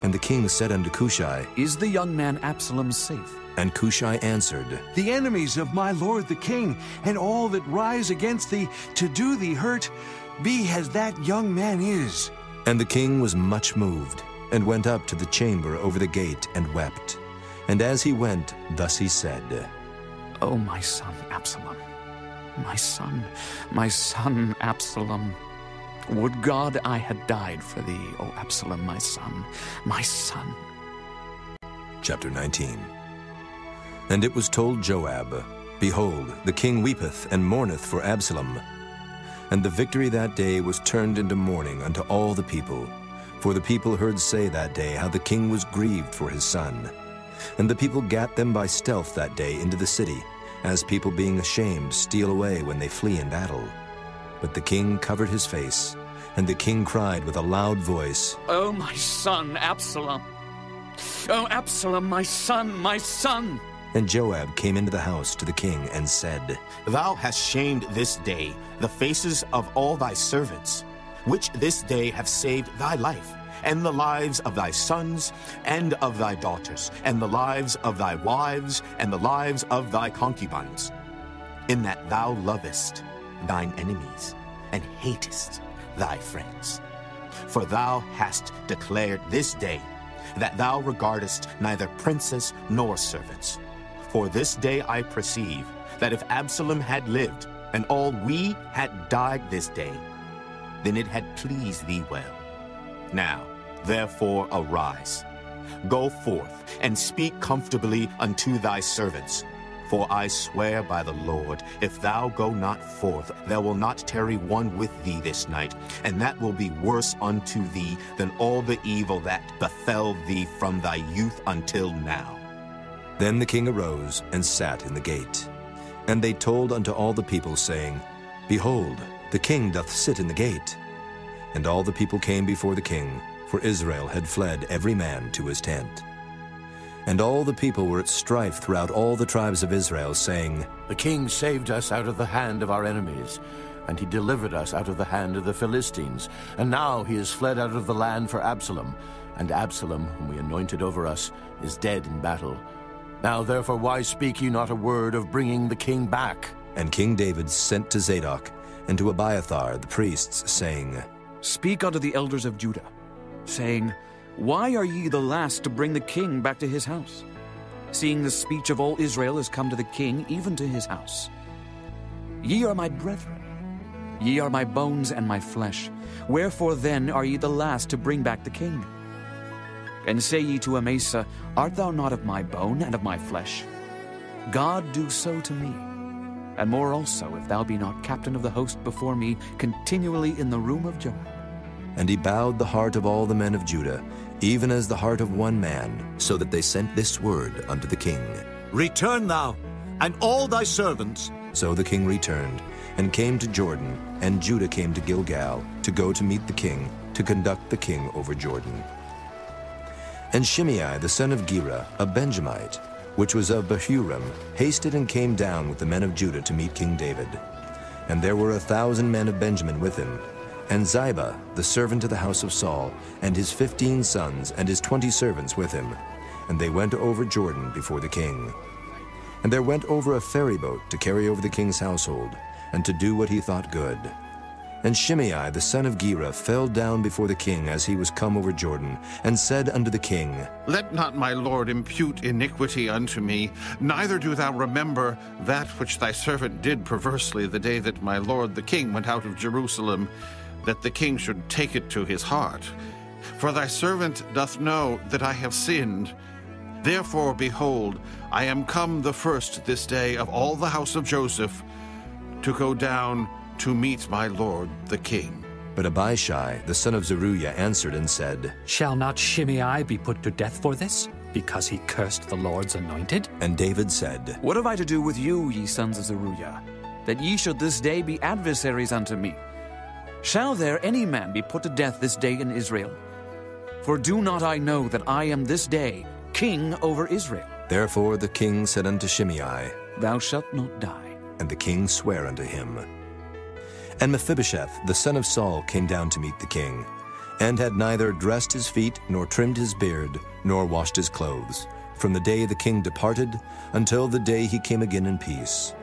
And the king said unto Cushai, Is the young man Absalom safe? And Cushai answered, The enemies of my lord the king, and all that rise against thee to do thee hurt, be as that young man is. And the king was much moved, and went up to the chamber over the gate, and wept. And as he went, thus he said, O my son Absalom, my son Absalom. Would God I had died for thee, O Absalom, my son, my son. Chapter 19. And it was told Joab, Behold, the king weepeth and mourneth for Absalom. And the victory that day was turned into mourning unto all the people. For the people heard say that day how the king was grieved for his son. And the people gat them by stealth that day into the city, as people being ashamed steal away when they flee in battle. But the king covered his face, and the king cried with a loud voice, O my son Absalom! O Absalom, my son, my son! And Joab came into the house to the king and said, Thou hast shamed this day the faces of all thy servants, which this day have saved thy life, and the lives of thy sons, and of thy daughters, and the lives of thy wives, and the lives of thy concubines, in that thou lovest thine enemies, and hatest thy friends. For thou hast declared this day that thou regardest neither princes nor servants. For this day I perceive that if Absalom had lived, and all we had died this day, then it had pleased thee well. Now, therefore, arise, go forth, and speak comfortably unto thy servants. For I swear by the Lord, if thou go not forth, there will not tarry one with thee this night, and that will be worse unto thee than all the evil that befell thee from thy youth until now. Then the king arose and sat in the gate. And they told unto all the people, saying, Behold, the king doth sit in the gate. And all the people came before the king, for Israel had fled every man to his tent. And all the people were at strife throughout all the tribes of Israel, saying, The king saved us out of the hand of our enemies, and he delivered us out of the hand of the Philistines. And now he is fled out of the land for Absalom, and Absalom, whom we anointed over us, is dead in battle. Now therefore why speak ye not a word of bringing the king back? And King David sent to Zadok and to Abiathar the priests, saying, Speak unto the elders of Judah, saying, Why are ye the last to bring the king back to his house, seeing the speech of all Israel is come to the king, even to his house? Ye are my brethren, ye are my bones and my flesh. Wherefore then are ye the last to bring back the king? And say ye to Amasa, Art thou not of my bone and of my flesh? God do so to me, and more also, if thou be not captain of the host before me, continually in the room of Joab. And he bowed the heart of all the men of Judah, even as the heart of one man, so that they sent this word unto the king. Return thou, and all thy servants. So the king returned, and came to Jordan, and Judah came to Gilgal, to go to meet the king, to conduct the king over Jordan. And Shimei the son of Gera, a Benjamite, which was of Bahurim, hasted and came down with the men of Judah to meet King David. And there were 1,000 men of Benjamin with him, and Ziba, the servant of the house of Saul, and his 15 sons, and his 20 servants with him. And they went over Jordan before the king. And there went over a ferry boat to carry over the king's household, and to do what he thought good. And Shimei the son of Gera fell down before the king as he was come over Jordan, and said unto the king, Let not my lord impute iniquity unto me, neither do thou remember that which thy servant did perversely the day that my lord the king went out of Jerusalem, that the king should take it to his heart. For thy servant doth know that I have sinned. Therefore, behold, I am come the first this day of all the house of Joseph, to go down to meet my lord the king. But Abishai the son of Zeruiah answered and said, Shall not Shimei be put to death for this, because he cursed the Lord's anointed? And David said, What have I to do with you, ye sons of Zeruiah, that ye should this day be adversaries unto me? Shall there any man be put to death this day in Israel? For do not I know that I am this day king over Israel? Therefore the king said unto Shimei, Thou shalt not die. And the king sware unto him. And Mephibosheth the son of Saul came down to meet the king. and had neither dressed his feet, nor trimmed his beard, nor washed his clothes, from the day the king departed until the day he came again in peace.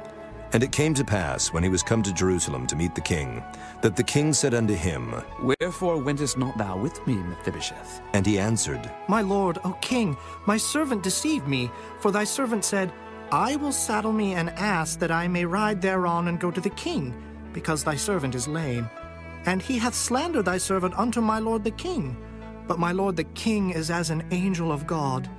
And it came to pass, when he was come to Jerusalem to meet the king, that the king said unto him, Wherefore wentest not thou with me, Mephibosheth? And he answered, My lord, O king, my servant deceived me, for thy servant said, I will saddle me an ass that I may ride thereon and go to the king, because thy servant is lame. And he hath slandered thy servant unto my lord the king. But my lord the king is as an angel of God.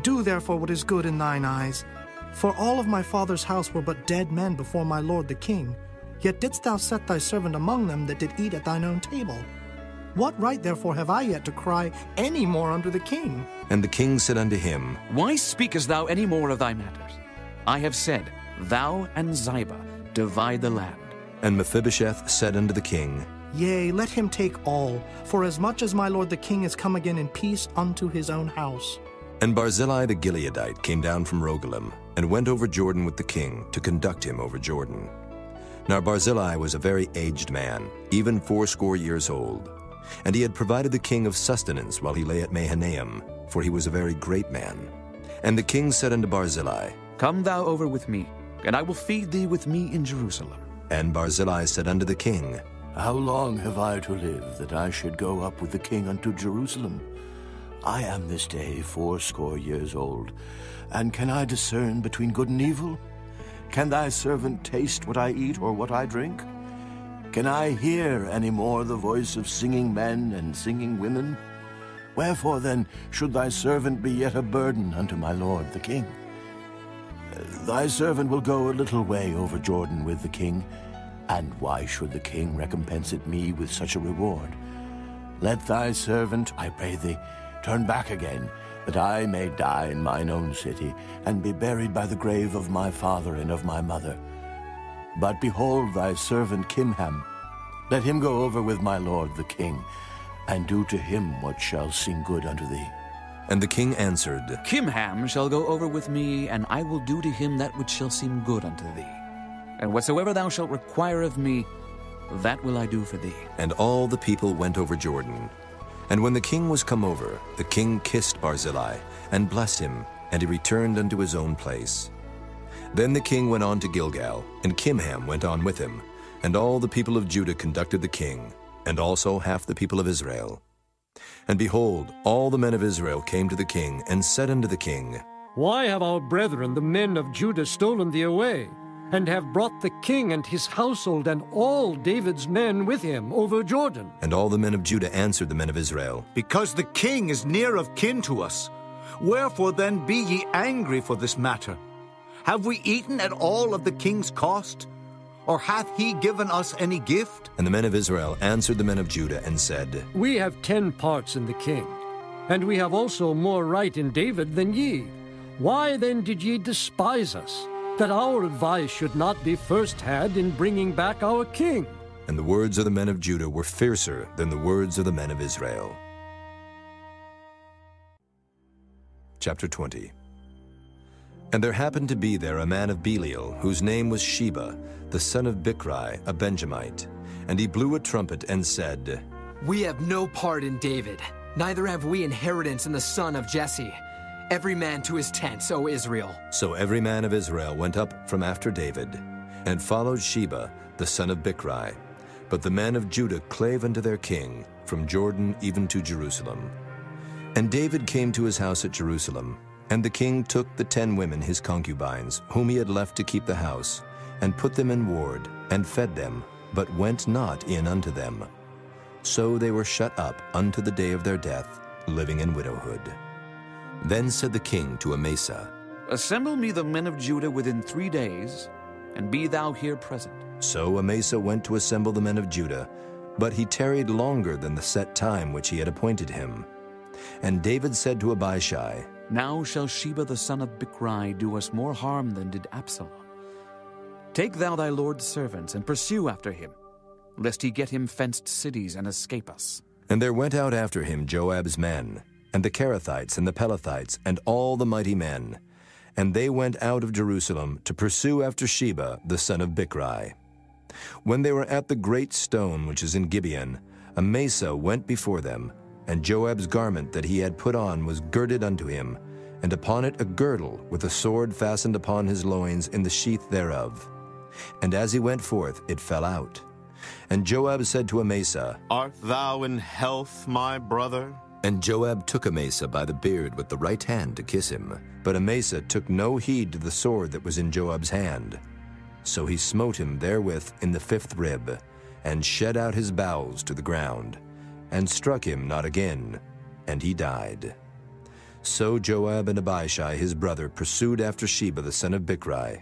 Do therefore what is good in thine eyes. For all of my father's house were but dead men before my lord the king. Yet didst thou set thy servant among them that did eat at thine own table. What right therefore have I yet to cry any more unto the king? And the king said unto him, Why speakest thou any more of thy matters? I have said, Thou and Ziba divide the land. And Mephibosheth said unto the king, Yea, let him take all, for as much as my lord the king is come again in peace unto his own house. And Barzillai the Gileadite came down from Rogelim, and went over Jordan with the king, to conduct him over Jordan. Now Barzillai was a very aged man, even 80 years old. And he had provided the king of sustenance while he lay at Mahanaim, for he was a very great man. And the king said unto Barzillai, Come thou over with me, and I will feed thee with me in Jerusalem. And Barzillai said unto the king, How long have I to live, that I should go up with the king unto Jerusalem? I am this day 80 years old, and can I discern between good and evil? Can thy servant taste what I eat or what I drink? Can I hear any more the voice of singing men and singing women? Wherefore then should thy servant be yet a burden unto my lord the king? Thy servant will go a little way over Jordan with the king, and why should the king recompense it me with such a reward? Let thy servant, I pray thee, turn back again, that I may die in mine own city, and be buried by the grave of my father and of my mother. But behold thy servant Kimham, let him go over with my lord the king, and do to him what shall seem good unto thee. And the king answered, Kimham shall go over with me, and I will do to him that which shall seem good unto thee. And whatsoever thou shalt require of me, that will I do for thee. And all the people went over Jordan. And when the king was come over, the king kissed Barzillai, and blessed him, and he returned unto his own place. Then the king went on to Gilgal, and Kimham went on with him, and all the people of Judah conducted the king, and also half the people of Israel. And behold, all the men of Israel came to the king, and said unto the king, Why have our brethren, the men of Judah, stolen thee away, and have brought the king and his household and all David's men with him over Jordan? And all the men of Judah answered the men of Israel, Because the king is near of kin to us. Wherefore then be ye angry for this matter? Have we eaten at all of the king's cost? Or hath he given us any gift? And the men of Israel answered the men of Judah, and said, We have 10 parts in the king, and we have also more right in David than ye. Why then did ye despise us, that our advice should not be first had in bringing back our king? And the words of the men of Judah were fiercer than the words of the men of Israel. Chapter 20. And there happened to be there a man of Belial, whose name was Sheba, the son of Bichri, a Benjamite. And he blew a trumpet and said, We have no part in David, neither have we inheritance in the son of Jesse. Every man to his tents, O Israel. So every man of Israel went up from after David, and followed Sheba, the son of Bichri. But the men of Judah clave unto their king, from Jordan even to Jerusalem. And David came to his house at Jerusalem, and the king took the 10 women his concubines, whom he had left to keep the house, and put them in ward, and fed them, but went not in unto them. So they were shut up unto the day of their death, living in widowhood. Then said the king to Amasa, Assemble me the men of Judah within 3 days, and be thou here present. So Amasa went to assemble the men of Judah, but he tarried longer than the set time which he had appointed him. And David said to Abishai, Now shall Sheba the son of Bichri do us more harm than did Absalom. Take thou thy lord's servants, and pursue after him, lest he get him fenced cities and escape us. And there went out after him Joab's men, and the Kerethites and the Pelethites, and all the mighty men. And they went out of Jerusalem to pursue after Sheba the son of Bichri. When they were at the great stone which is in Gibeon, Amasa went before them, and Joab's garment that he had put on was girded unto him, and upon it a girdle with a sword fastened upon his loins in the sheath thereof. And as he went forth, it fell out. And Joab said to Amasa, Art thou in health, my brother? And Joab took Amasa by the beard with the right hand to kiss him. But Amasa took no heed to the sword that was in Joab's hand. So he smote him therewith in the 5th rib, and shed out his bowels to the ground, and struck him not again, and he died. So Joab and Abishai his brother pursued after Sheba the son of Bichri.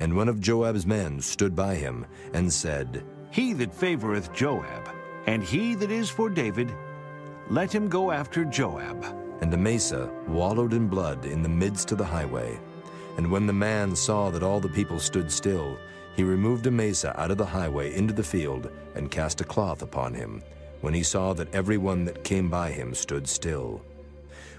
And one of Joab's men stood by him, and said, He that favoreth Joab, and he that is for David, let him go after Joab. And Amasa wallowed in blood in the midst of the highway. And when the man saw that all the people stood still, he removed Amasa out of the highway into the field, and cast a cloth upon him, when he saw that every one that came by him stood still.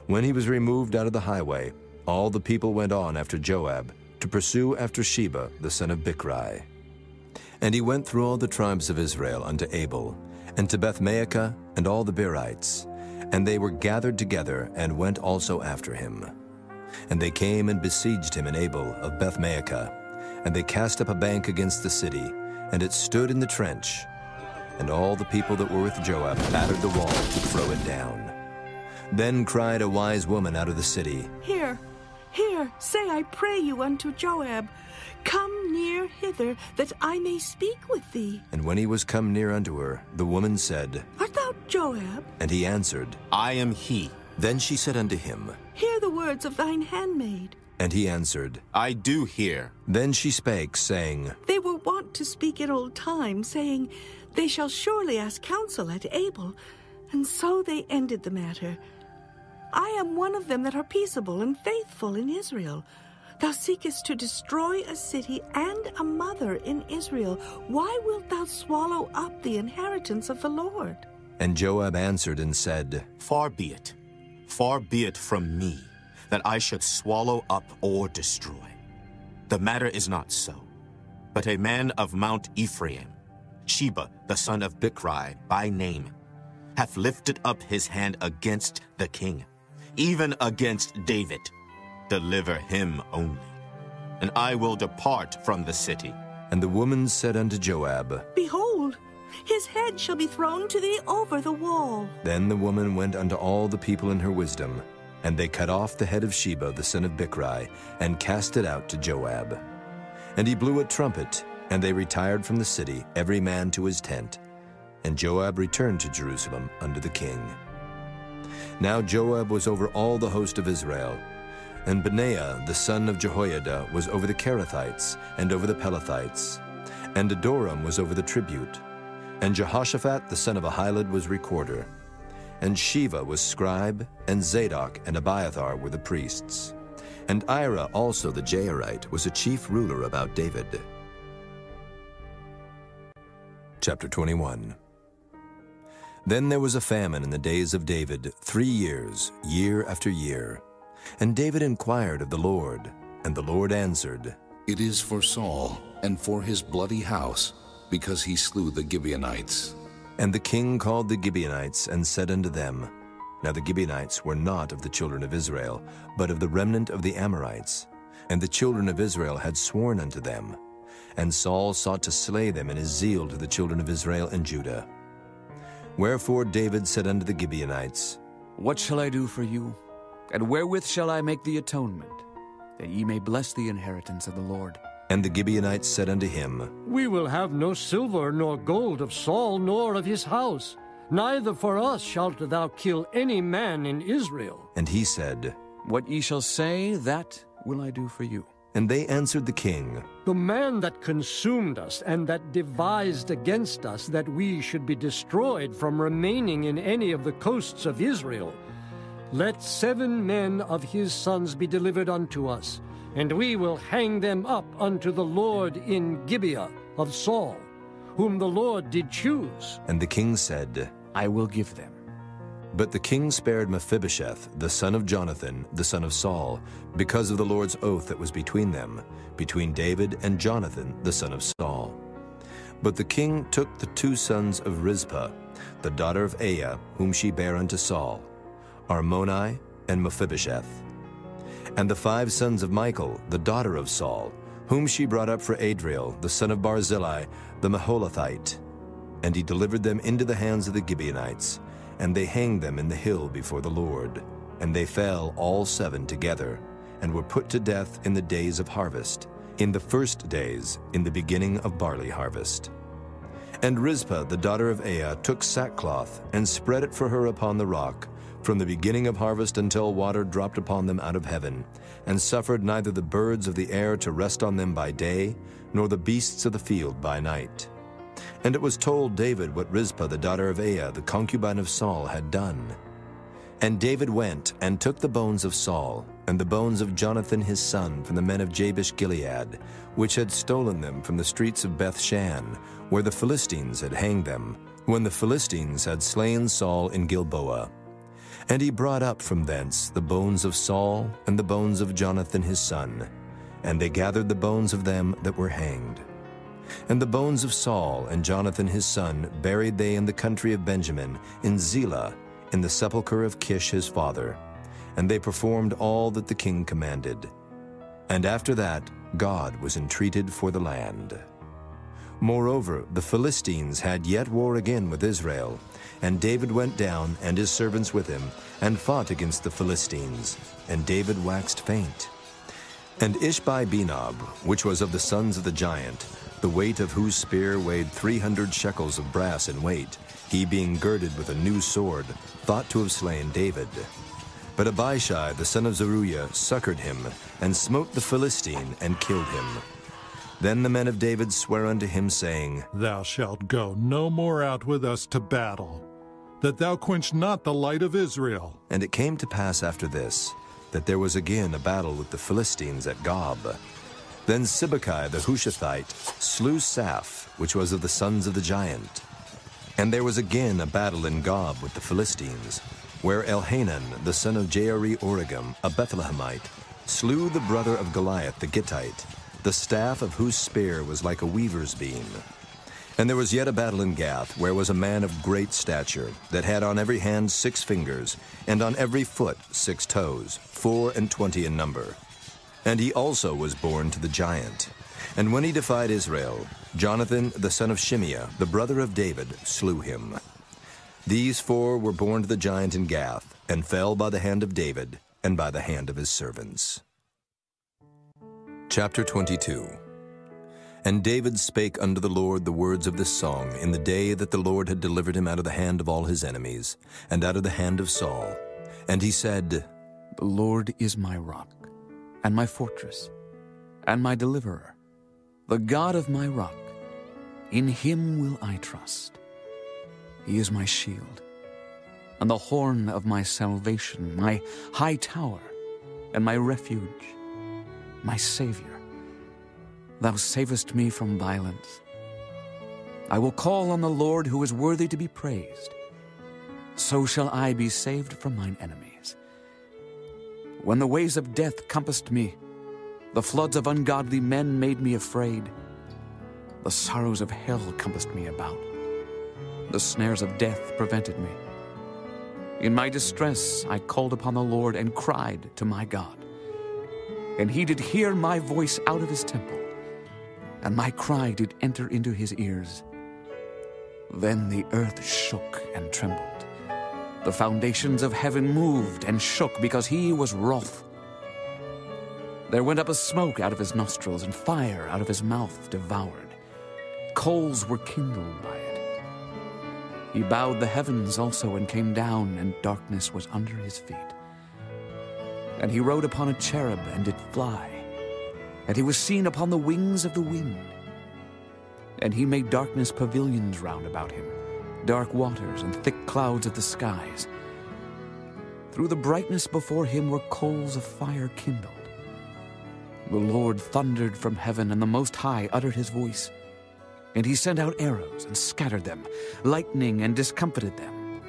When he was removed out of the highway, all the people went on after Joab, to pursue after Sheba the son of Bichri. And he went through all the tribes of Israel unto Abel, and to Bethmaachah, and all the Berites. And they were gathered together, and went also after him. And they came and besieged him in Abel of Bethmaachah. And they cast up a bank against the city, and it stood in the trench. And all the people that were with Joab battered the wall to throw it down. Then cried a wise woman out of the city, Here, say I pray you unto Joab, Come near hither, that I may speak with thee. And when he was come near unto her, the woman said, Art thou Joab? And he answered, I am he. Then she said unto him, Hear the words of thine handmaid. And he answered, I do hear. Then she spake, saying, They were wont to speak in old time, saying, They shall surely ask counsel at Abel. And so they ended the matter. I am one of them that are peaceable and faithful in Israel. Thou seekest to destroy a city and a mother in Israel. Why wilt thou swallow up the inheritance of the Lord? And Joab answered and said, Far be it from me, that I should swallow up or destroy. The matter is not so. But a man of Mount Ephraim, Sheba the son of Bichri by name, hath lifted up his hand against the king, even against David. Deliver him only, and I will depart from the city. And the woman said unto Joab, Behold, his head shall be thrown to thee over the wall. Then the woman went unto all the people in her wisdom, and they cut off the head of Sheba the son of Bichri, and cast it out to Joab. And he blew a trumpet, and they retired from the city, every man to his tent. And Joab returned to Jerusalem unto the king. Now Joab was over all the host of Israel, and Benaiah the son of Jehoiada was over the Kerethites, and over the Pelethites, and Adoram was over the tribute, and Jehoshaphat the son of Ahilud was recorder, and Sheva was scribe, and Zadok and Abiathar were the priests, and Ira also the Jairite was a chief ruler about David. Chapter 21. Then there was a famine in the days of David 3 years, year after year. And David inquired of the Lord, and the Lord answered, It is for Saul, and for his bloody house, because he slew the Gibeonites. And the king called the Gibeonites, and said unto them, Now the Gibeonites were not of the children of Israel, but of the remnant of the Amorites. And the children of Israel had sworn unto them. And Saul sought to slay them in his zeal to the children of Israel and Judah. Wherefore David said unto the Gibeonites, What shall I do for you? And wherewith shall I make the atonement, that ye may bless the inheritance of the Lord? And the Gibeonites said unto him, We will have no silver nor gold of Saul nor of his house. Neither for us shalt thou kill any man in Israel. And he said, What ye shall say, that will I do for you. And they answered the king, The man that consumed us and that devised against us that we should be destroyed from remaining in any of the coasts of Israel, let 7 men of his sons be delivered unto us, and we will hang them up unto the Lord in Gibeah of Saul, whom the Lord did choose. And the king said, I will give them. But the king spared Mephibosheth, the son of Jonathan, the son of Saul, because of the Lord's oath that was between them, between David and Jonathan, the son of Saul. But the king took the 2 sons of Rizpah, the daughter of Aiah, whom she bare unto Saul, Armoni and Mephibosheth. And the 5 sons of Michal, the daughter of Saul, whom she brought up for Adriel, the son of Barzillai, the Maholathite. And he delivered them into the hands of the Gibeonites, and they hanged them in the hill before the Lord. And they fell all 7 together, and were put to death in the days of harvest, in the first days, in the beginning of barley harvest. And Rizpah, the daughter of Aiah, took sackcloth, and spread it for her upon the rock, from the beginning of harvest until water dropped upon them out of heaven, and suffered neither the birds of the air to rest on them by day, nor the beasts of the field by night. And it was told David what Rizpah, the daughter of Aiah, the concubine of Saul, had done. And David went and took the bones of Saul, and the bones of Jonathan his son from the men of Jabesh-Gilead, which had stolen them from the streets of Beth-shan, where the Philistines had hanged them, when the Philistines had slain Saul in Gilboa. And he brought up from thence the bones of Saul and the bones of Jonathan his son, and they gathered the bones of them that were hanged. And the bones of Saul and Jonathan his son buried they in the country of Benjamin, in Zelah, in the sepulchre of Kish his father. And they performed all that the king commanded. And after that God was entreated for the land. Moreover, the Philistines had yet war again with Israel, and David went down, and his servants with him, and fought against the Philistines, and David waxed faint. And Ishbi-Benob, which was of the sons of the giant, the weight of whose spear weighed 300 shekels of brass in weight, he being girded with a new sword, thought to have slain David. But Abishai, the son of Zeruiah, succored him, and smote the Philistine, and killed him. Then the men of David sware unto him, saying, Thou shalt go no more out with us to battle, that thou quench not the light of Israel. And it came to pass after this, that there was again a battle with the Philistines at Gob. Then Sibbecai the Hushathite slew Saph, which was of the sons of the giant. And there was again a battle in Gob with the Philistines, where Elhanan, the son of Jaare-Oregim, a Bethlehemite, slew the brother of Goliath the Gittite, the staff of whose spear was like a weaver's beam. And there was yet a battle in Gath, where was a man of great stature, that had on every hand 6 fingers, and on every foot 6 toes, 24 in number. And he also was born to the giant. And when he defied Israel, Jonathan, the son of Shimeah, the brother of David, slew him. These 4 were born to the giant in Gath, and fell by the hand of David, and by the hand of his servants. Chapter 22. And David spake unto the Lord the words of this song in the day that the Lord had delivered him out of the hand of all his enemies, and out of the hand of Saul. And he said, The Lord is my rock, and my fortress, and my deliverer, the God of my rock. In him will I trust. He is my shield, and the horn of my salvation, my high tower, and my refuge, my Savior. Thou savest me from violence. I will call on the Lord, who is worthy to be praised. So shall I be saved from mine enemies. When the ways of death compassed me, the floods of ungodly men made me afraid. The sorrows of hell compassed me about. The snares of death prevented me. In my distress I called upon the Lord, and cried to my God. And he did hear my voice out of his temple, and my cry did enter into his ears. Then the earth shook and trembled. The foundations of heaven moved and shook, because he was wroth. There went up a smoke out of his nostrils, and fire out of his mouth devoured. Coals were kindled by it. He bowed the heavens also, and came down, and darkness was under his feet. And he rode upon a cherub, and did fly. And he was seen upon the wings of the wind. And he made darkness pavilions round about him, dark waters and thick clouds of the skies. Through the brightness before him were coals of fire kindled. The Lord thundered from heaven, and the Most High uttered his voice. And he sent out arrows, and scattered them, lightning, and discomfited them.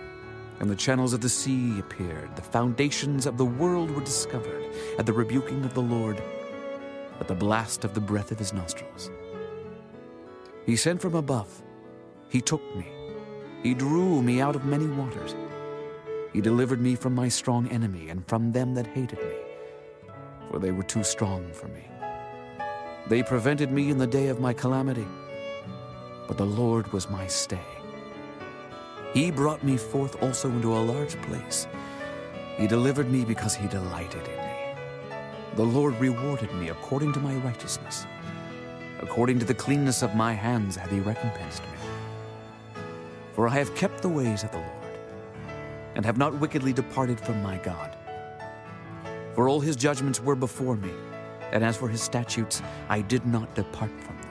And the channels of the sea appeared, the foundations of the world were discovered, at the rebuking of the Lord, at the blast of the breath of his nostrils. He sent from above, he took me, He drew me out of many waters. He delivered me from my strong enemy and from them that hated me, for they were too strong for me. They prevented me in the day of my calamity, but the Lord was my stay. He brought me forth also into a large place. He delivered me because he delighted in me. The Lord rewarded me according to my righteousness. According to the cleanness of my hands hath he recompensed me. For I have kept the ways of the Lord, and have not wickedly departed from my God. For all his judgments were before me, and as for his statutes, I did not depart from them.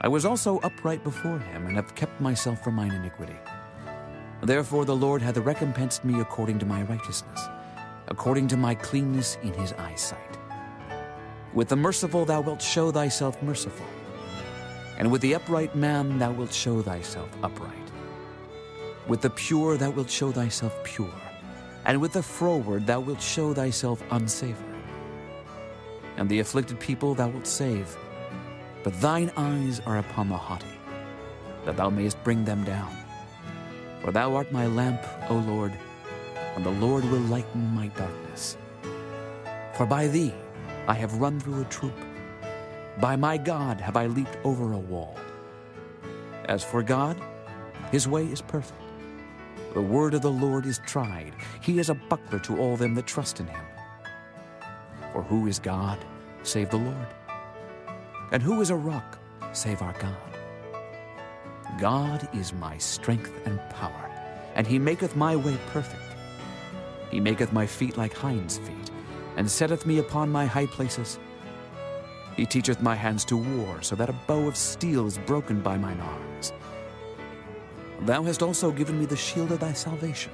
I was also upright before him, and have kept myself from mine iniquity. Therefore the Lord hath recompensed me according to my righteousness, according to my cleanness in his eyesight. With the merciful thou wilt show thyself merciful, and with the upright man thou wilt show thyself upright. With the pure thou wilt show thyself pure, and with the froward thou wilt show thyself unsavory. And the afflicted people thou wilt save, but thine eyes are upon the haughty, that thou mayest bring them down. For thou art my lamp, O Lord, and the Lord will lighten my darkness. For by thee I have run through a troop. By my God have I leaped over a wall. As for God, his way is perfect. The word of the Lord is tried. He is a buckler to all them that trust in him. For who is God, save the Lord? And who is a rock, save our God? God is my strength and power, and he maketh my way perfect. He maketh my feet like hinds' feet, and setteth me upon my high places. He teacheth my hands to war, so that a bow of steel is broken by mine arms. Thou hast also given me the shield of thy salvation,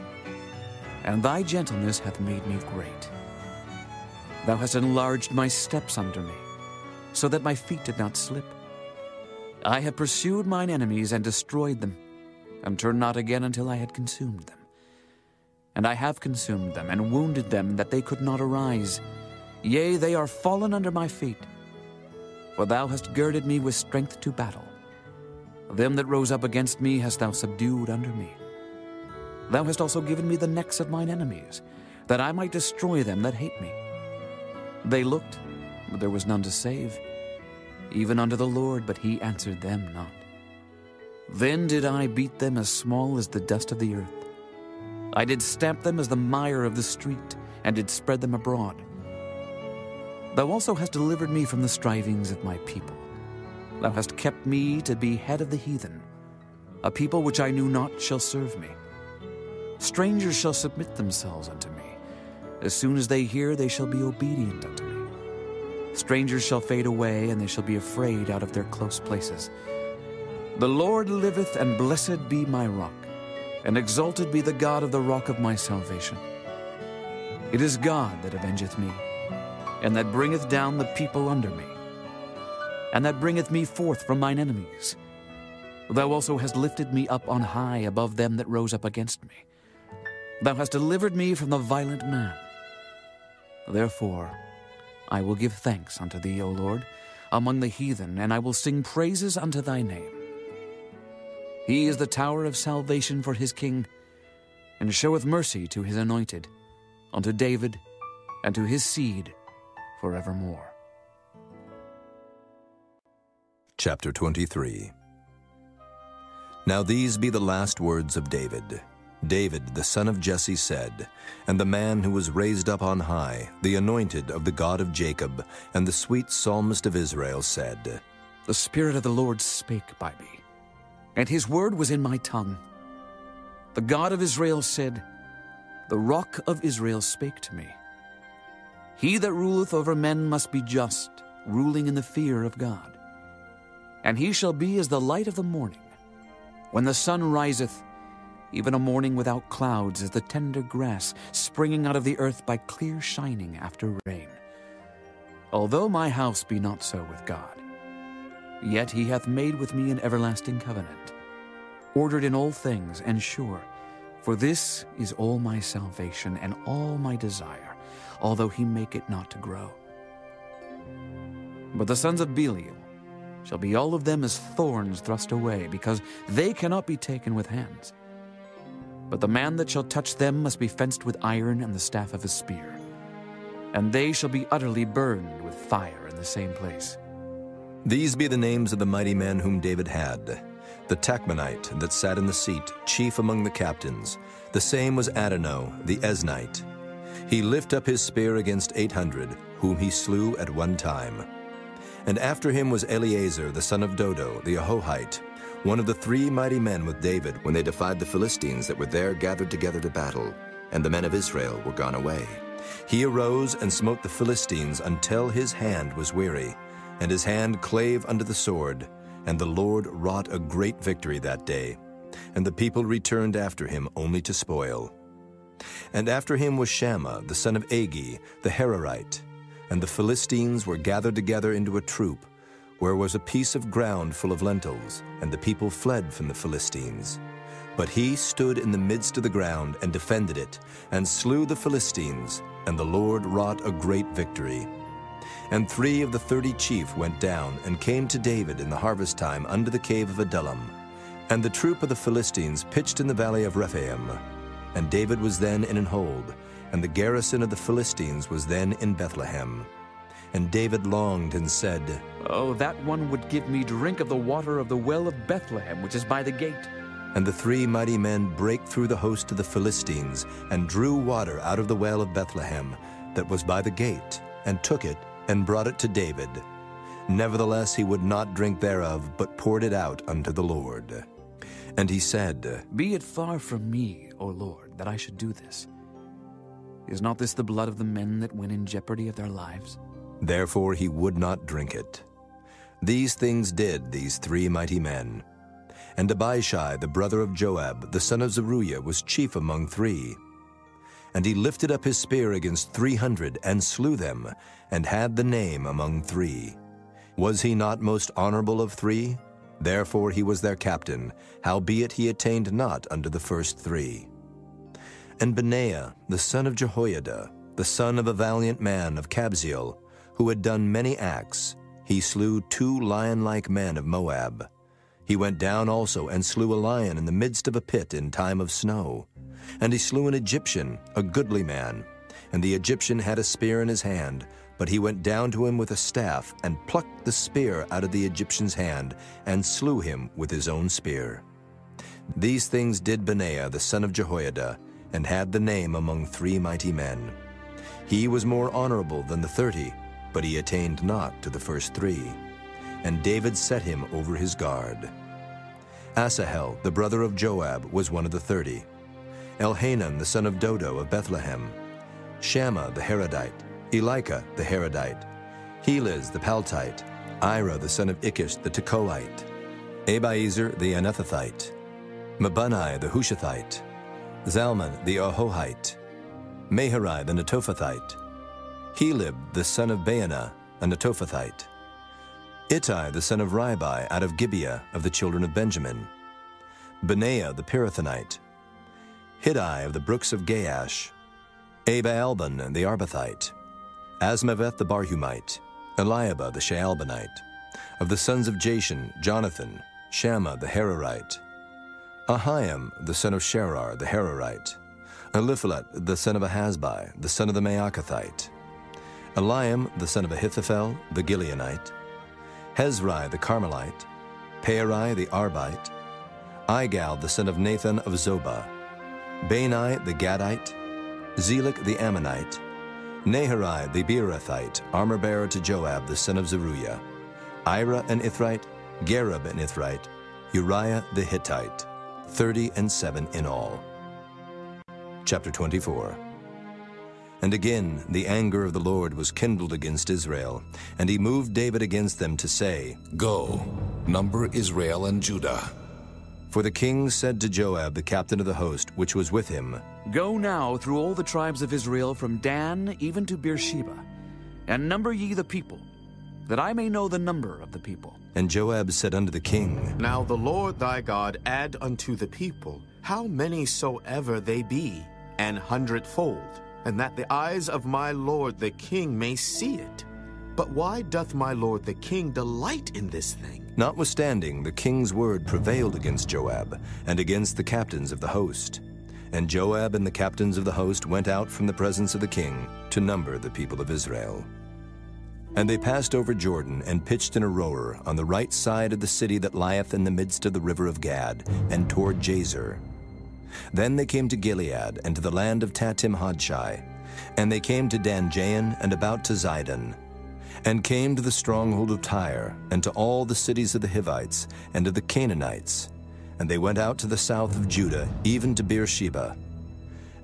and thy gentleness hath made me great. Thou hast enlarged my steps under me, so that my feet did not slip. I have pursued mine enemies and destroyed them, and turned not again until I had consumed them. And I have consumed them, and wounded them, that they could not arise. Yea, they are fallen under my feet. For thou hast girded me with strength to battle. Them that rose up against me hast thou subdued under me. Thou hast also given me the necks of mine enemies, that I might destroy them that hate me. They looked, but there was none to save, even unto the Lord, but he answered them not. Then did I beat them as small as the dust of the earth. I did stamp them as the mire of the street, and did spread them abroad. Thou also hast delivered me from the strivings of my people. Thou hast kept me to be head of the heathen. A people which I knew not shall serve me. Strangers shall submit themselves unto me. As soon as they hear, they shall be obedient unto me. Strangers shall fade away, and they shall be afraid out of their close places. The Lord liveth, and blessed be my rock, and exalted be the God of the rock of my salvation. It is God that avengeth me, and that bringeth down the people under me, and that bringeth me forth from mine enemies. Thou also hast lifted me up on high above them that rose up against me. Thou hast delivered me from the violent man. Therefore I will give thanks unto thee, O Lord, among the heathen, and I will sing praises unto thy name. He is the tower of salvation for his king, and showeth mercy to his anointed, unto David, and to his seed forevermore. Chapter 23. Now these be the last words of David. David, the son of Jesse, said, and the man who was raised up on high, the anointed of the God of Jacob, and the sweet psalmist of Israel, said, The Spirit of the Lord spake by me, and his word was in my tongue. The God of Israel said, The rock of Israel spake to me. He that ruleth over men must be just, ruling in the fear of God. And he shall be as the light of the morning, when the sun riseth, even a morning without clouds, as the tender grass springing out of the earth by clear shining after rain. Although my house be not so with God, yet he hath made with me an everlasting covenant, ordered in all things and sure. For this is all my salvation and all my desire, although he make it not to grow. But the sons of Belial, shall be all of them as thorns thrust away, because they cannot be taken with hands. But the man that shall touch them must be fenced with iron and the staff of a spear. And they shall be utterly burned with fire in the same place. These be the names of the mighty men whom David had. The Tachmonite that sat in the seat, chief among the captains. The same was Adonai, the Eznite. He lift up his spear against 800, whom he slew at one time. And after him was Eleazar, the son of Dodo, the Ahohite, one of the 3 mighty men with David, when they defied the Philistines that were there gathered together to battle, and the men of Israel were gone away. He arose and smote the Philistines until his hand was weary, and his hand clave unto the sword, and the Lord wrought a great victory that day. And the people returned after him only to spoil. And after him was Shammah, the son of Agi, the Hararite. And the Philistines were gathered together into a troop, where was a piece of ground full of lentils, and the people fled from the Philistines. But he stood in the midst of the ground and defended it, and slew the Philistines, and the Lord wrought a great victory. And 3 of the 30 chief went down, and came to David in the harvest time unto the cave of Adullam. And the troop of the Philistines pitched in the valley of Rephaim. And David was then in an hold, and the garrison of the Philistines was then in Bethlehem. And David longed and said, Oh, that one would give me drink of the water of the well of Bethlehem, which is by the gate. And the 3 mighty men brake through the host of the Philistines, and drew water out of the well of Bethlehem, that was by the gate, and took it, and brought it to David. Nevertheless he would not drink thereof, but poured it out unto the Lord. And he said, Be it far from me, O Lord, that I should do this. Is not this the blood of the men that went in jeopardy of their lives? Therefore he would not drink it. These things did these 3 mighty men. And Abishai, the brother of Joab, the son of Zeruiah, was chief among 3. And he lifted up his spear against 300, and slew them, and had the name among 3. Was he not most honorable of 3? Therefore he was their captain, howbeit he attained not unto the first 3. And Benaiah, the son of Jehoiada, the son of a valiant man of Kabzeel, who had done many acts, he slew 2 lion-like men of Moab. He went down also and slew a lion in the midst of a pit in time of snow. And he slew an Egyptian, a goodly man. And the Egyptian had a spear in his hand, but he went down to him with a staff, and plucked the spear out of the Egyptian's hand, and slew him with his own spear. These things did Benaiah the son of Jehoiada, and had the name among 3 mighty men. He was more honorable than the 30, but he attained not to the first 3. And David set him over his guard. Asahel, the brother of Joab, was one of the 30. Elhanan, the son of Dodo of Bethlehem. Shammah the Harodite. Elika the Harodite. Heliz the Paltite. Ira the son of Ikish the Tekoite. Abiezer the Anethathite. Mabunai the Hushathite. Zalman the Ahohite. Maharai the Netophathite. Helib the son of Baanah, a Netophathite. Ittai the son of Ribai out of Gibeah of the children of Benjamin. Benaiah the Pirathonite. Hiddai of the brooks of Gaash. Abaalban the Arbathite. Asmaveth the Barhumite. Eliabah the Shaalbanite. Of the sons of Jashan, Jonathan. Shammah the Hararite. Ahiam the son of Sherar the Hararite. Eliphalet the son of Ahasbai, the son of the Maacathite. Eliam the son of Ahithophel the Gileonite. Hezrai the Carmelite. Pearai the Arbite. Igal the son of Nathan of Zobah. Bani the Gadite. Zelek the Ammonite. Naharai the Beerothite, armor-bearer to Joab the son of Zeruiah. Ira an Ithrite. Gareb an Ithrite. Uriah the Hittite. 37 in all. Chapter 24. And again the anger of the Lord was kindled against Israel, and he moved David against them to say, Go, number Israel and Judah. For the king said to Joab, the captain of the host, which was with him, Go now through all the tribes of Israel from Dan even to Beersheba, and number ye the people, that I may know the number of the people. And Joab said unto the king, Now the Lord thy God add unto the people how many soever they be, 100-fold, and that the eyes of my lord the king may see it. But why doth my lord the king delight in this thing? Notwithstanding, the king's word prevailed against Joab and against the captains of the host. And Joab and the captains of the host went out from the presence of the king to number the people of Israel. And they passed over Jordan and pitched in Aroer on the right side of the city that lieth in the midst of the river of Gad, and toward Jazer. Then they came to Gilead and to the land of Tahtim-Hodshai, and they came to Dan-Jaan and about to Zidon, and came to the stronghold of Tyre, and to all the cities of the Hivites, and of the Canaanites. And they went out to the south of Judah, even to Beersheba.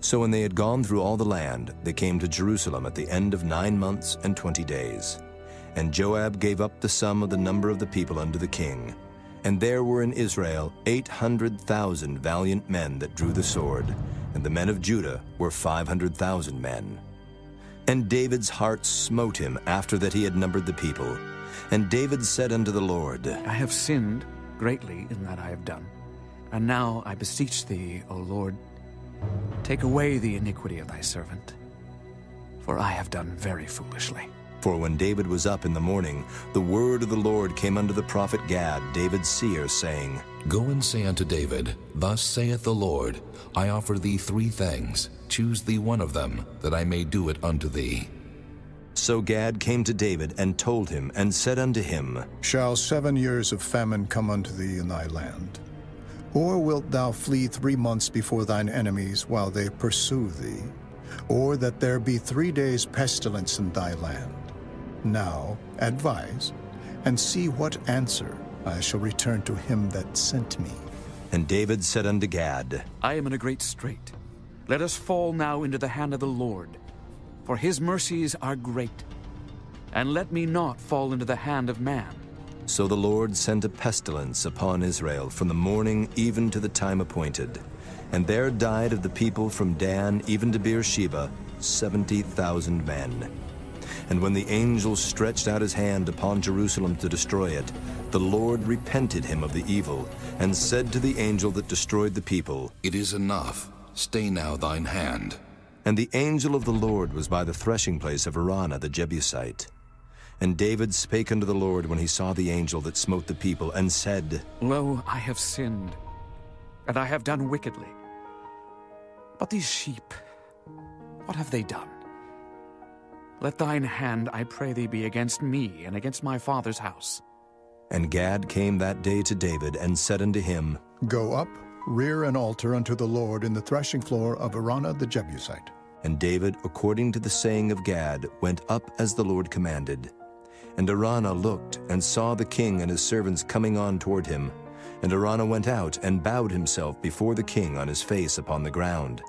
So when they had gone through all the land, they came to Jerusalem at the end of 9 months and 20 days. And Joab gave up the sum of the number of the people unto the king. And there were in Israel 800,000 valiant men that drew the sword, and the men of Judah were 500,000 men. And David's heart smote him after that he had numbered the people. And David said unto the Lord, I have sinned greatly in that I have done. And now I beseech thee, O Lord, take away the iniquity of thy servant, for I have done very foolishly. For when David was up in the morning, the word of the Lord came unto the prophet Gad, David's seer, saying, Go and say unto David, Thus saith the Lord, I offer thee 3 things. Choose thee one of them, that I may do it unto thee. So Gad came to David and told him, and said unto him, Shall 7 years of famine come unto thee in thy land? Or wilt thou flee 3 months before thine enemies while they pursue thee? Or that there be 3 days pestilence in thy land? Now advise, and see what answer I shall return to him that sent me. And David said unto Gad, I am in a great strait. Let us fall now into the hand of the Lord, for his mercies are great. And let me not fall into the hand of man. So the Lord sent a pestilence upon Israel from the morning even to the time appointed. And there died of the people from Dan even to Beersheba 70,000 men. And when the angel stretched out his hand upon Jerusalem to destroy it, the Lord repented him of the evil, and said to the angel that destroyed the people, It is enough. Stay now thine hand. And the angel of the Lord was by the threshing place of Araunah the Jebusite. And David spake unto the Lord when he saw the angel that smote the people, and said, Lo, I have sinned, and I have done wickedly. But these sheep, what have they done? Let thine hand, I pray thee, be against me and against my father's house. And Gad came that day to David, and said unto him, Go up, rear an altar unto the Lord in the threshing floor of Araunah the Jebusite. And David, according to the saying of Gad, went up as the Lord commanded. And Araunah looked, and saw the king and his servants coming on toward him. And Araunah went out, and bowed himself before the king on his face upon the ground.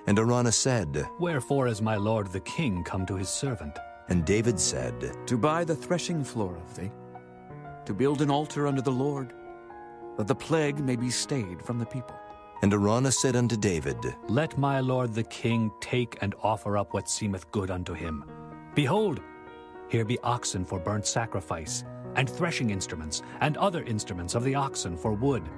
And Araunah said, Wherefore is my lord the king come to his servant? And David said, To buy the threshing floor of thee, to build an altar unto the Lord, that the plague may be stayed from the people. And Araunah said unto David, Let my lord the king take and offer up what seemeth good unto him. Behold, here be oxen for burnt sacrifice, and threshing instruments, and other instruments of the oxen for wood.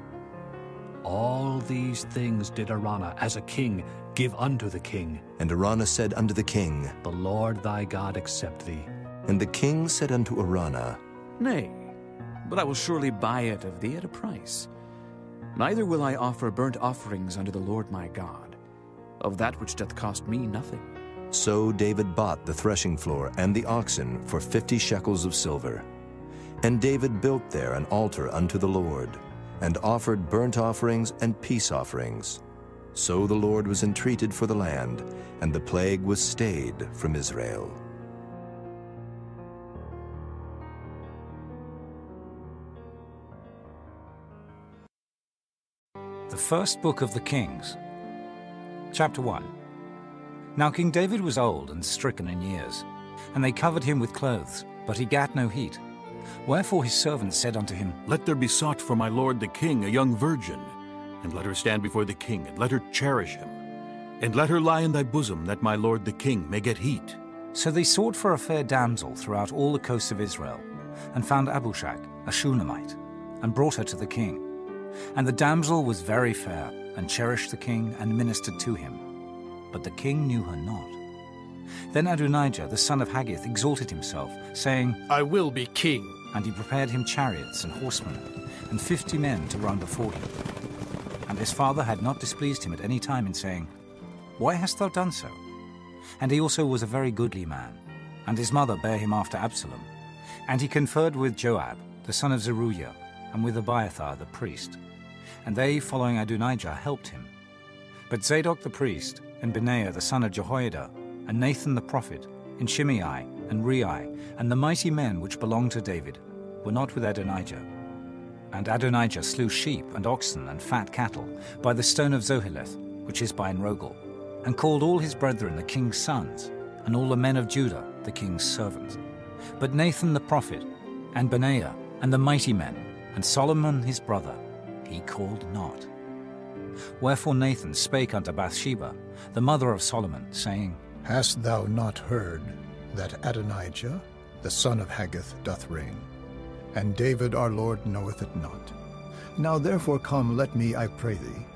All these things did Araunah, as a king, give unto the king. And Araunah said unto the king, The Lord thy God accept thee. And the king said unto Araunah, Nay, but I will surely buy it of thee at a price. Neither will I offer burnt offerings unto the Lord my God, of that which doth cost me nothing. So David bought the threshing floor and the oxen for 50 shekels of silver. And David built there an altar unto the Lord, and offered burnt offerings and peace offerings. So the Lord was entreated for the land, and the plague was stayed from Israel. The first book of the Kings, chapter 1. Now King David was old and stricken in years, and they covered him with clothes, but he gat no heat. Wherefore his servants said unto him, Let there be sought for my lord the king a young virgin, and let her stand before the king, and let her cherish him, and let her lie in thy bosom, that my lord the king may get heat. So they sought for a fair damsel throughout all the coasts of Israel, and found Abushag, a Shunammite, and brought her to the king. And the damsel was very fair, and cherished the king, and ministered to him. But the king knew her not. Then Adonijah, the son of Haggith, exalted himself, saying, I will be king. And he prepared him chariots and horsemen, and 50 men to run before him. And his father had not displeased him at any time in saying, Why hast thou done so? And he also was a very goodly man. And his mother bare him after Absalom. And he conferred with Joab, the son of Zeruiah, and with Abiathar the priest. And they, following Adonijah, helped him. But Zadok the priest, and Benaiah the son of Jehoiada, and Nathan the prophet, and Shimei, and Rei, and the mighty men which belonged to David, were not with Adonijah. And Adonijah slew sheep and oxen and fat cattle by the stone of Zoheleth, which is by Enrogel, and called all his brethren the king's sons, and all the men of Judah the king's servants. But Nathan the prophet, and Benaiah, and the mighty men, and Solomon his brother, he called not. Wherefore Nathan spake unto Bathsheba, the mother of Solomon, saying, Hast thou not heard that Adonijah, the son of Haggith, doth reign? And David our Lord knoweth it not. Now therefore come, let me, I pray thee,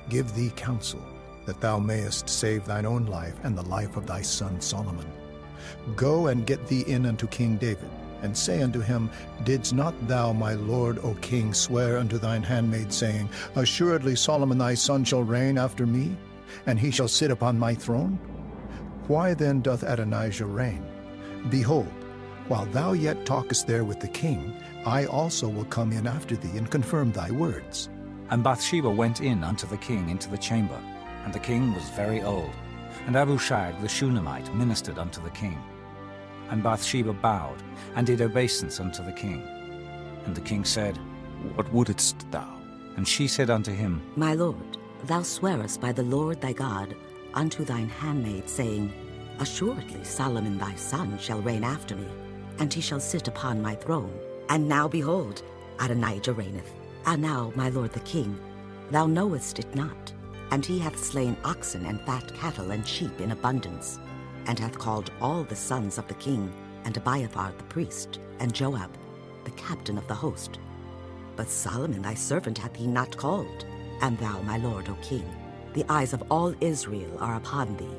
give thee counsel, that thou mayest save thine own life and the life of thy son Solomon. Go and get thee in unto King David, and say unto him, Didst not thou, my lord, O king, swear unto thine handmaid, saying, Assuredly Solomon thy son shall reign after me, and he shall sit upon my throne? Why then doth Adonijah reign? Behold, while thou yet talkest there with the king, I also will come in after thee, and confirm thy words. And Bathsheba went in unto the king into the chamber, and the king was very old. And Abushag the Shunammite ministered unto the king. And Bathsheba bowed, and did obeisance unto the king. And the king said, What wouldest thou? And she said unto him, My lord, thou swearest by the Lord thy God unto thine handmaid, saying, Assuredly Solomon thy son shall reign after me, and he shall sit upon my throne. And now behold, Adonijah reigneth. And now, my lord the king, thou knowest it not. And he hath slain oxen and fat cattle and sheep in abundance, and hath called all the sons of the king, and Abiathar the priest, and Joab, the captain of the host. But Solomon thy servant hath he not called. And thou, my lord, O king, the eyes of all Israel are upon thee,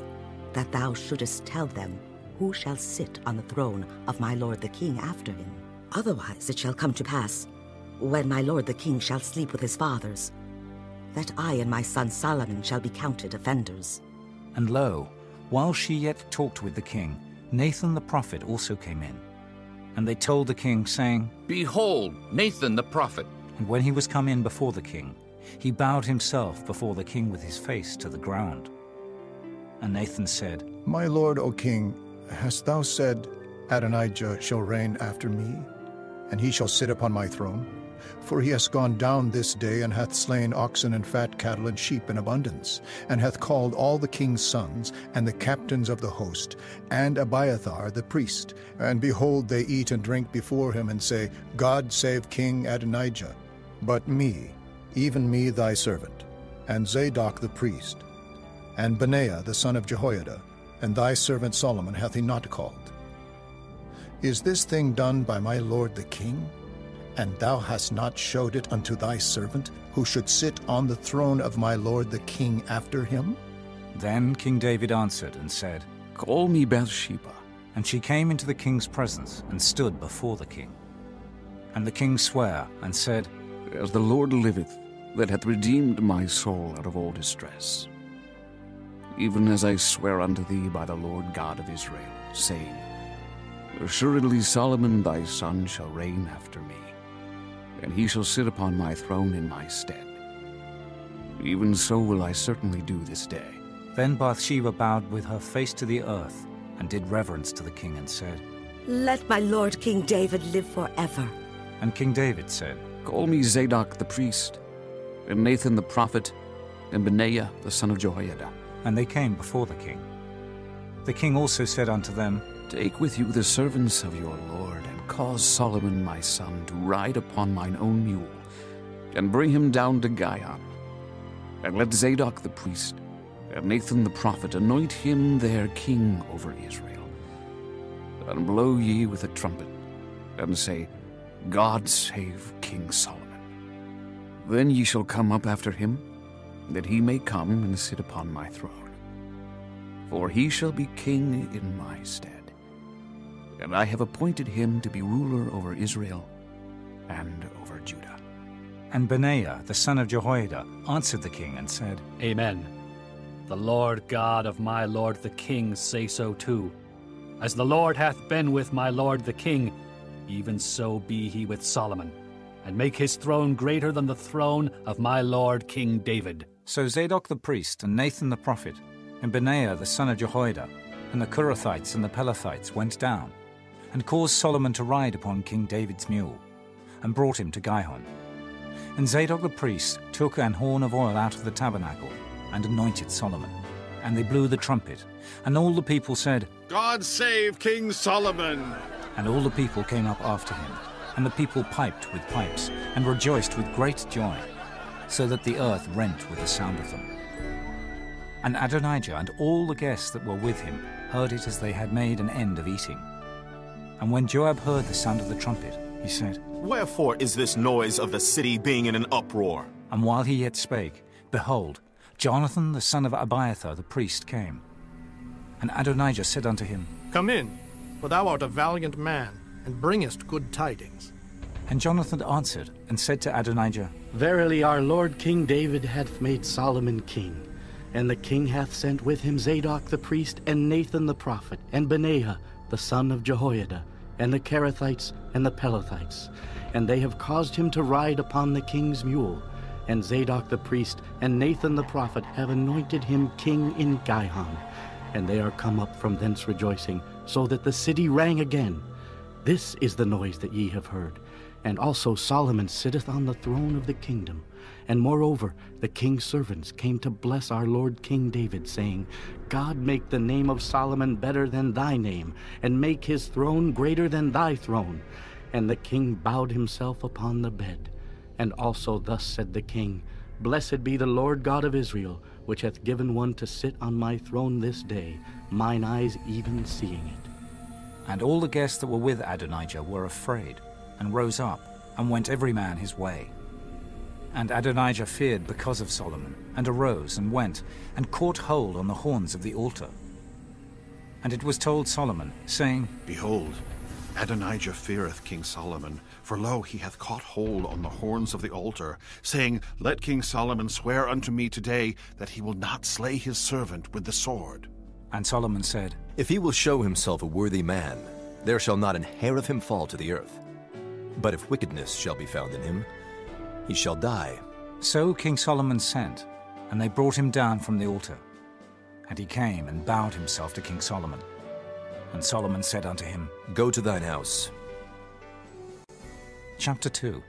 that thou shouldest tell them who shall sit on the throne of my lord the king after him. Otherwise it shall come to pass, when my lord the king shall sleep with his fathers, that I and my son Solomon shall be counted offenders. And lo, while she yet talked with the king, Nathan the prophet also came in. And they told the king, saying, Behold, Nathan the prophet. And when he was come in before the king, he bowed himself before the king with his face to the ground. And Nathan said, My lord, O king, hast thou said, Adonijah shall reign after me, and he shall sit upon my throne? For he has gone down this day, and hath slain oxen and fat cattle and sheep in abundance, and hath called all the king's sons, and the captains of the host, and Abiathar the priest. And behold, they eat and drink before him, and say, God save King Adonijah. But me, even me thy servant, and Zadok the priest, and Benaiah the son of Jehoiada, and thy servant Solomon hath he not called. Is this thing done by my lord the king? And thou hast not showed it unto thy servant, who should sit on the throne of my lord the king after him? Then King David answered and said, Call me Bathsheba. And she came into the king's presence, and stood before the king. And the king sware, and said, As the Lord liveth, that hath redeemed my soul out of all distress, even as I swear unto thee by the Lord God of Israel, saying, Assuredly Solomon thy son shall reign after me, and he shall sit upon my throne in my stead. Even so will I certainly do this day. Then Bathsheba bowed with her face to the earth, and did reverence to the king, and said, Let my lord King David live forever. And King David said, Call me Zadok the priest, and Nathan the prophet, and Benaiah the son of Jehoiada. And they came before the king. The king also said unto them, Take with you the servants of your lord, and cause Solomon my son to ride upon mine own mule, and bring him down to Gihon. And let Zadok the priest, and Nathan the prophet anoint him their king over Israel. And blow ye with a trumpet, and say, God save King Solomon. Then ye shall come up after him, that he may come and sit upon my throne. for he shall be king in my stead. And I have appointed him to be ruler over Israel and over Judah. And Benaiah, the son of Jehoiada, answered the king and said, Amen. The Lord God of my lord the king say so too. As the Lord hath been with my lord the king, even so be he with Solomon, and make his throne greater than the throne of my lord King David. So Zadok the priest and Nathan the prophet, and Benaiah the son of Jehoiada, and the Korathites and the Pelethites went down, and caused Solomon to ride upon King David's mule, and brought him to Gihon. And Zadok the priest took an horn of oil out of the tabernacle, and anointed Solomon. And they blew the trumpet, and all the people said, God save King Solomon! And all the people came up after him, and the people piped with pipes, and rejoiced with great joy, so that the earth rent with the sound of them. And Adonijah and all the guests that were with him heard it as they had made an end of eating. And when Joab heard the sound of the trumpet, he said, Wherefore is this noise of the city being in an uproar? And while he yet spake, behold, Jonathan the son of Abiathar the priest came. And Adonijah said unto him, Come in, for thou art a valiant man, and bringest good tidings. And Jonathan answered and said to Adonijah, Verily our lord King David hath made Solomon king, and the king hath sent with him Zadok the priest, and Nathan the prophet, and Benaiah the son of Jehoiada, and the Kerethites and the Pelethites, and they have caused him to ride upon the king's mule. And Zadok the priest and Nathan the prophet have anointed him king in Gihon, and they are come up from thence rejoicing, so that the city rang again. This is the noise that ye have heard. And also Solomon sitteth on the throne of the kingdom. And moreover, the king's servants came to bless our lord King David, saying, God make the name of Solomon better than thy name, and make his throne greater than thy throne. And the king bowed himself upon the bed. And also thus said the king, Blessed be the Lord God of Israel, which hath given one to sit on my throne this day, mine eyes even seeing it. And all the guests that were with Adonijah were afraid, and rose up, and went every man his way. And Adonijah feared because of Solomon, and arose, and went, and caught hold on the horns of the altar. And it was told Solomon, saying, Behold, Adonijah feareth King Solomon, for lo, he hath caught hold on the horns of the altar, saying, Let King Solomon swear unto me today that he will not slay his servant with the sword. And Solomon said, If he will show himself a worthy man, there shall not an hair of him fall to the earth. But if wickedness shall be found in him, he shall die. So King Solomon sent, and they brought him down from the altar. And he came and bowed himself to King Solomon. And Solomon said unto him, Go to thine house. Chapter 2.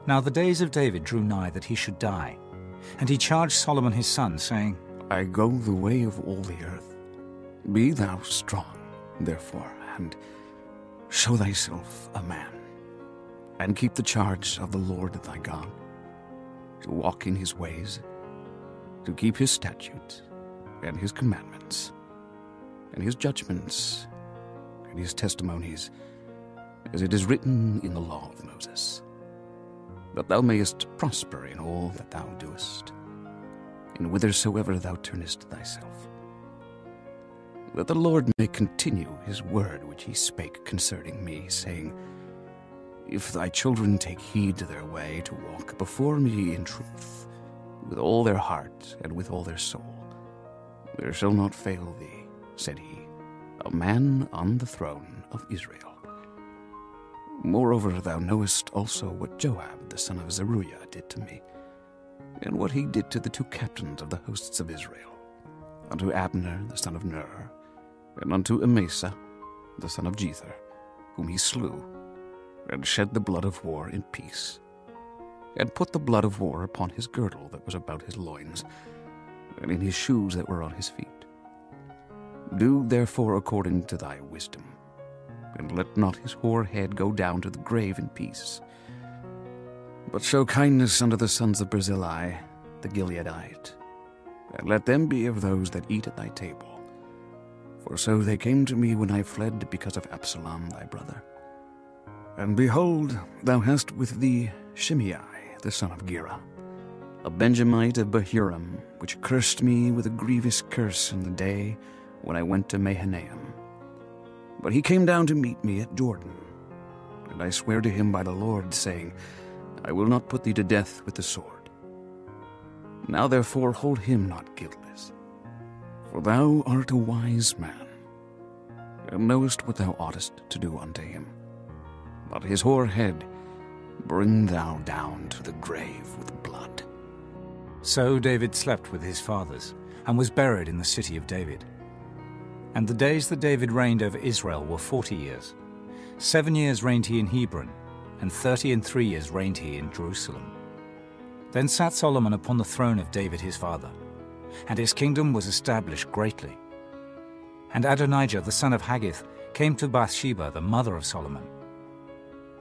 Now the days of David drew nigh that he should die. And he charged Solomon his son, saying, I go the way of all the earth. Be thou strong, therefore, and show thyself a man, and keep the charge of the Lord thy God, to walk in his ways, to keep his statutes, and his commandments, and his judgments, and his testimonies, as it is written in the law of Moses, that thou mayest prosper in all that thou doest, and whithersoever thou turnest thyself. That the Lord may continue his word which he spake concerning me, saying, If thy children take heed to their way to walk before me in truth, with all their heart and with all their soul, there shall not fail thee, said he, a man on the throne of Israel. Moreover, thou knowest also what Joab the son of Zeruiah did to me, and what he did to the 2 captains of the hosts of Israel, unto Abner the son of Ner, and unto Amasa the son of Jether, whom he slew, and shed the blood of war in peace, and put the blood of war upon his girdle that was about his loins, and in his shoes that were on his feet. Do therefore according to thy wisdom, and let not his hoar head go down to the grave in peace. But show kindness unto the sons of Barzillai, the Gileadite, and let them be of those that eat at thy table. For so they came to me when I fled because of Absalom thy brother. And behold, thou hast with thee Shimei the son of Gera, a Benjamite of Bahurim, which cursed me with a grievous curse in the day when I went to Mahanaim. But he came down to meet me at Jordan, and I swear to him by the Lord, saying, I will not put thee to death with the sword. Now therefore hold him not guiltless, for thou art a wise man, and knowest what thou oughtest to do unto him. But his hoar head bring thou down to the grave with blood. So David slept with his fathers, and was buried in the city of David. And the days that David reigned over Israel were 40 years. 7 years reigned he in Hebron, and 33 years reigned he in Jerusalem. Then sat Solomon upon the throne of David his father, and his kingdom was established greatly. And Adonijah the son of Haggith came to Bathsheba the mother of Solomon.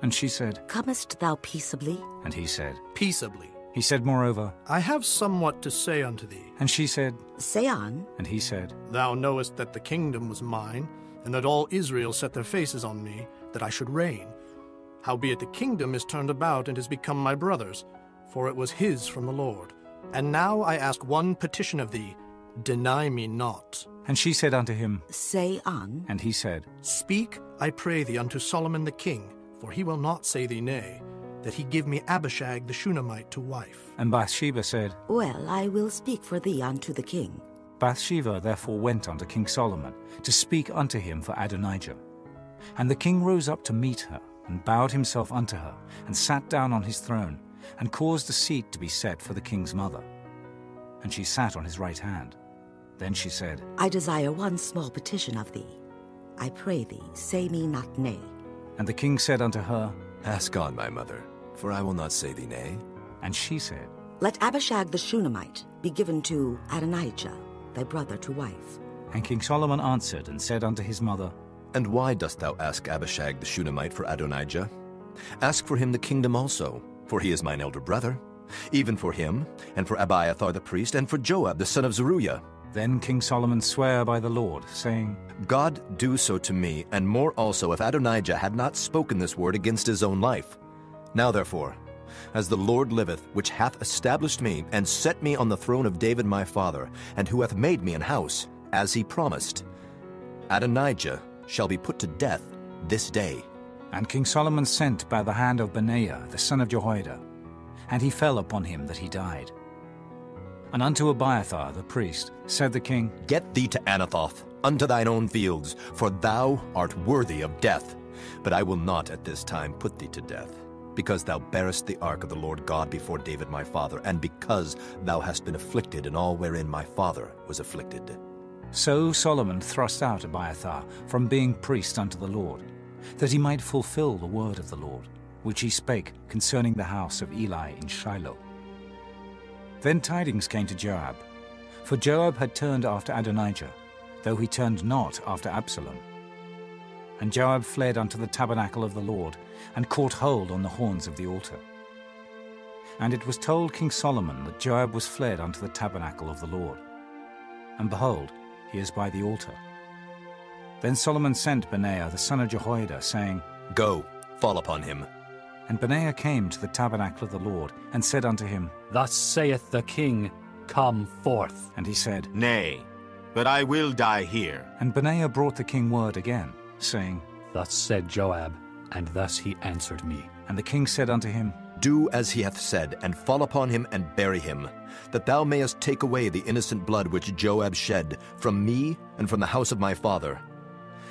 And she said, Comest thou peaceably? And he said, Peaceably. He said moreover, I have somewhat to say unto thee. And she said, Say on. And he said, Thou knowest that the kingdom was mine, and that all Israel set their faces on me, that I should reign. Howbeit the kingdom is turned about and is become my brother's, for it was his from the Lord. And now I ask one petition of thee, deny me not. And she said unto him, Say on. And he said, Speak, I pray thee, unto Solomon the king, for he will not say thee nay, that he give me Abishag the Shunammite to wife. And Bathsheba said, Well, I will speak for thee unto the king. Bathsheba therefore went unto King Solomon, to speak unto him for Adonijah. And the king rose up to meet her, and bowed himself unto her, and sat down on his throne, and caused a seat to be set for the king's mother. And she sat on his right hand. Then she said, I desire one small petition of thee. I pray thee, say me not nay. And the king said unto her, Ask on, my mother, for I will not say thee nay. And she said, Let Abishag the Shunammite be given to Adonijah, thy brother, to wife. And King Solomon answered and said unto his mother, And why dost thou ask Abishag the Shunammite for Adonijah? Ask for him the kingdom also, for he is mine elder brother, even for him, and for Abiathar the priest, and for Joab the son of Zeruiah. Then King Solomon sware by the Lord, saying, God do so to me, and more also, if Adonijah had not spoken this word against his own life. Now therefore, as the Lord liveth, which hath established me, and set me on the throne of David my father, and who hath made me an house, as he promised, Adonijah shall be put to death this day. And King Solomon sent by the hand of Benaiah the son of Jehoiada, and he fell upon him that he died. And unto Abiathar the priest said the king, Get thee to Anathoth, unto thine own fields, for thou art worthy of death. But I will not at this time put thee to death, because thou bearest the ark of the Lord God before David my father, and because thou hast been afflicted in all wherein my father was afflicted. So Solomon thrust out Abiathar from being priest unto the Lord, that he might fulfill the word of the Lord, which he spake concerning the house of Eli in Shiloh. Then tidings came to Joab, for Joab had turned after Adonijah, though he turned not after Absalom. And Joab fled unto the tabernacle of the Lord, and caught hold on the horns of the altar. And it was told King Solomon that Joab was fled unto the tabernacle of the Lord. And behold, he is by the altar. Then Solomon sent Benaiah the son of Jehoiada, saying, Go, fall upon him. And Benaiah came to the tabernacle of the Lord, and said unto him, Thus saith the king, Come forth. And he said, Nay, but I will die here. And Benaiah brought the king word again, saying, Thus said Joab, and thus he answered me. And the king said unto him, Do as he hath said, and fall upon him and bury him, that thou mayest take away the innocent blood which Joab shed from me and from the house of my father.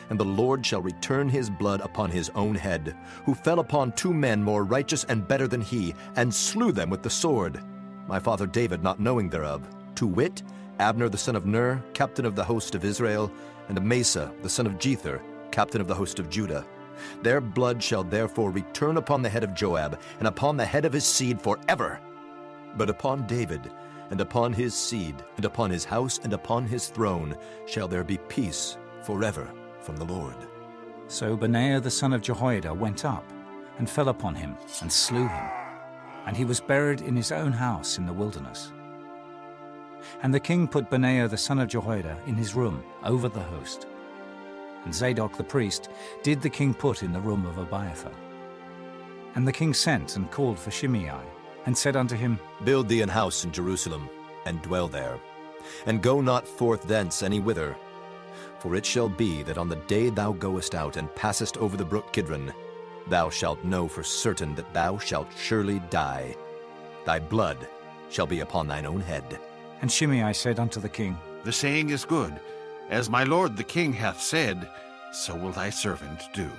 And the Lord shall return his blood upon his own head, who fell upon 2 men more righteous and better than he, and slew them with the sword, my father David not knowing thereof, to wit, Abner the son of Ner, captain of the host of Israel, and Amasa the son of Jether, captain of the host of Judah. Their blood shall therefore return upon the head of Joab, and upon the head of his seed forever. But upon David, and upon his seed, and upon his house, and upon his throne, shall there be peace forever from the Lord. So Benaiah the son of Jehoiada went up, and fell upon him, and slew him. And he was buried in his own house in the wilderness. And the king put Benaiah the son of Jehoiada in his room over the host. And Zadok the priest did the king put in the room of Abiathar. And the king sent and called for Shimei, and said unto him, Build thee an house in Jerusalem, and dwell there, and go not forth thence any whither. For it shall be that on the day thou goest out and passest over the brook Kidron, thou shalt know for certain that thou shalt surely die. Thy blood shall be upon thine own head. And Shimei said unto the king, The saying is good. As my lord the king hath said, so will thy servant do.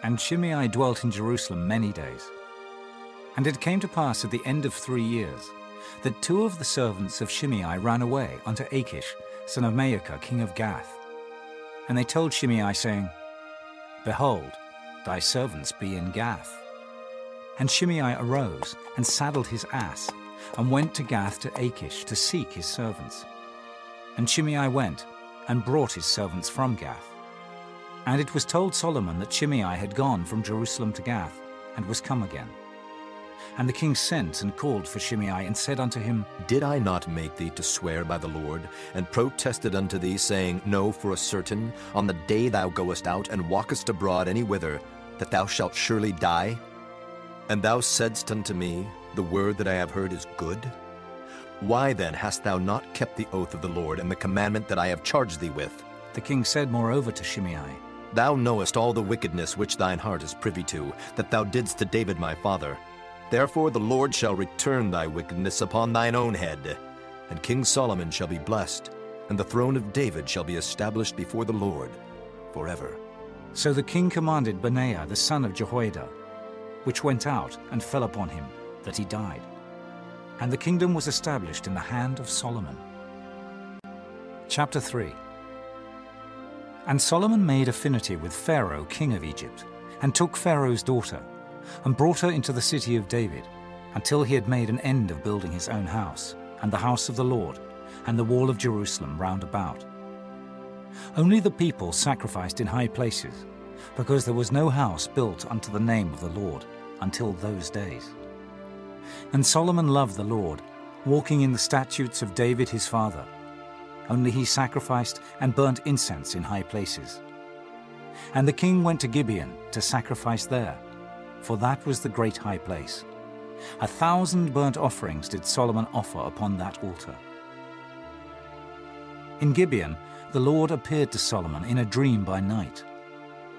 And Shimei dwelt in Jerusalem many days. And it came to pass at the end of 3 years, that 2 of the servants of Shimei ran away unto Achish, son of Maacah, king of Gath. And they told Shimei, saying, Behold, thy servants be in Gath. And Shimei arose, and saddled his ass, and went to Gath to Achish to seek his servants. And Shimei went, and brought his servants from Gath. And it was told Solomon that Shimei had gone from Jerusalem to Gath, and was come again. And the king sent and called for Shimei, and said unto him, Did I not make thee to swear by the Lord, and protested unto thee, saying, Know for a certain, on the day thou goest out and walkest abroad any whither, that thou shalt surely die? And thou saidst unto me, The word that I have heard is good? Why then hast thou not kept the oath of the Lord, and the commandment that I have charged thee with? The king said moreover to Shimei, Thou knowest all the wickedness which thine heart is privy to, that thou didst to David my father. Therefore the Lord shall return thy wickedness upon thine own head. And King Solomon shall be blessed, and the throne of David shall be established before the Lord forever. So the king commanded Benaiah the son of Jehoiada, which went out and fell upon him, that he died. And the kingdom was established in the hand of Solomon. Chapter 3. And Solomon made affinity with Pharaoh king of Egypt, and took Pharaoh's daughter, and brought her into the city of David, until he had made an end of building his own house, and the house of the Lord, and the wall of Jerusalem round about. Only the people sacrificed in high places, because there was no house built unto the name of the Lord until those days. And Solomon loved the Lord, walking in the statutes of David his father. Only he sacrificed and burnt incense in high places. And the king went to Gibeon to sacrifice there, for that was the great high place. 1,000 burnt offerings did Solomon offer upon that altar. In Gibeon the Lord appeared to Solomon in a dream by night.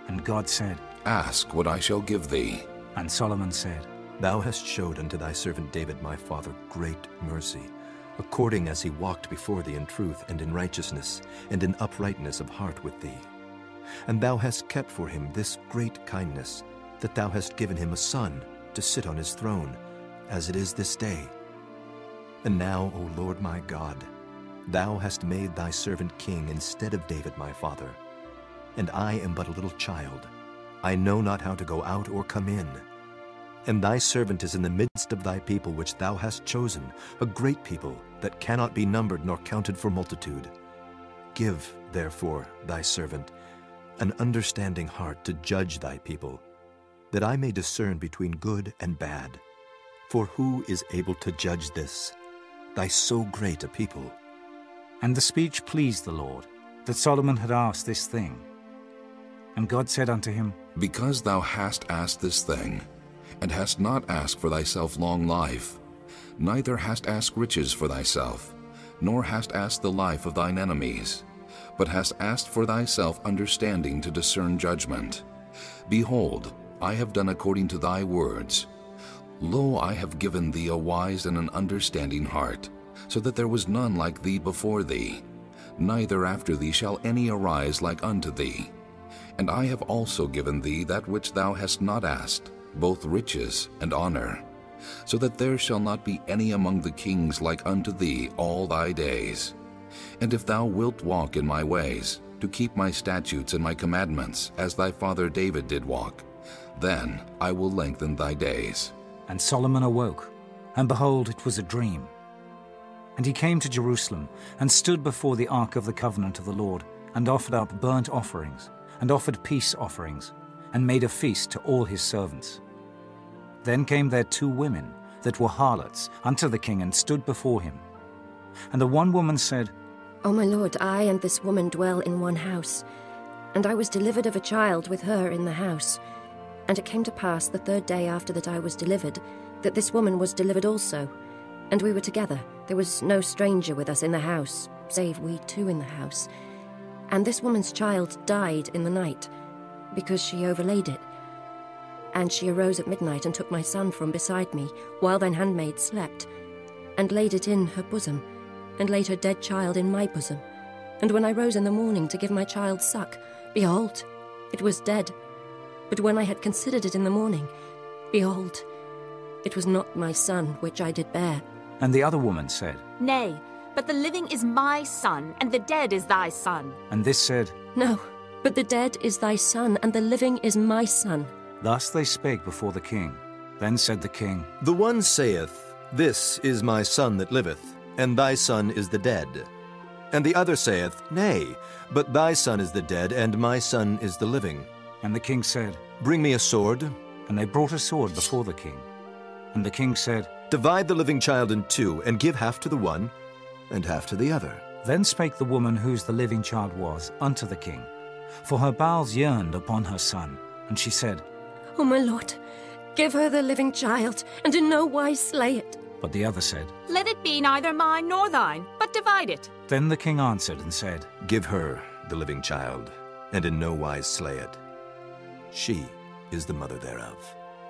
And God said, Ask what I shall give thee. And Solomon said, Thou hast showed unto thy servant David my father great mercy, according as he walked before thee in truth and in righteousness, and in uprightness of heart with thee. And thou hast kept for him this great kindness, that thou hast given him a son to sit on his throne, as it is this day. And now, O Lord my God, thou hast made thy servant king instead of David my father. And I am but a little child. I know not how to go out or come in. And thy servant is in the midst of thy people which thou hast chosen, a great people that cannot be numbered nor counted for multitude. Give, therefore, thy servant an understanding heart to judge thy people, that I may discern between good and bad. For who is able to judge this, thy so great a people? And the speech pleased the Lord, that Solomon had asked this thing. And God said unto him, Because thou hast asked this thing, and hast not asked for thyself long life, neither hast asked riches for thyself, nor hast asked the life of thine enemies, but hast asked for thyself understanding to discern judgment. Behold, I have done according to thy words. Lo, I have given thee a wise and an understanding heart, so that there was none like thee before thee, neither after thee shall any arise like unto thee. And I have also given thee that which thou hast not asked, both riches and honor, so that there shall not be any among the kings like unto thee all thy days. And if thou wilt walk in my ways, to keep my statutes and my commandments, as thy father David did walk, then I will lengthen thy days. And Solomon awoke, and behold, it was a dream. And he came to Jerusalem, and stood before the ark of the covenant of the Lord, and offered up burnt offerings, and offered peace offerings, and made a feast to all his servants. Then came there 2 women that were harlots unto the king, and stood before him. And the one woman said, O my lord, I and this woman dwell in one house, and I was delivered of a child with her in the house. And it came to pass the 3rd day after that I was delivered, that this woman was delivered also, and we were together. There was no stranger with us in the house, save we two in the house. And this woman's child died in the night, because she overlaid it. And she arose at midnight and took my son from beside me, while thine handmaid slept, and laid it in her bosom, and laid her dead child in my bosom. And when I rose in the morning to give my child suck, behold, it was dead. But when I had considered it in the morning, behold, it was not my son which I did bear. And the other woman said, Nay, but the living is my son, and the dead is thy son. And this said, No, but the dead is thy son, and the living is my son. Thus they spake before the king. Then said the king, The one saith, This is my son that liveth, and thy son is the dead. And the other saith, Nay, but thy son is the dead, and my son is the living. And the king said, Bring me a sword. And they brought a sword before the king. And the king said, Divide the living child in two, and give half to the one, and half to the other. Then spake the woman whose the living child was unto the king, for her bowels yearned upon her son. And she said, O my lord, give her the living child, and in no wise slay it. But the other said, Let it be neither mine nor thine, but divide it. Then the king answered and said, Give her the living child, and in no wise slay it. She is the mother thereof.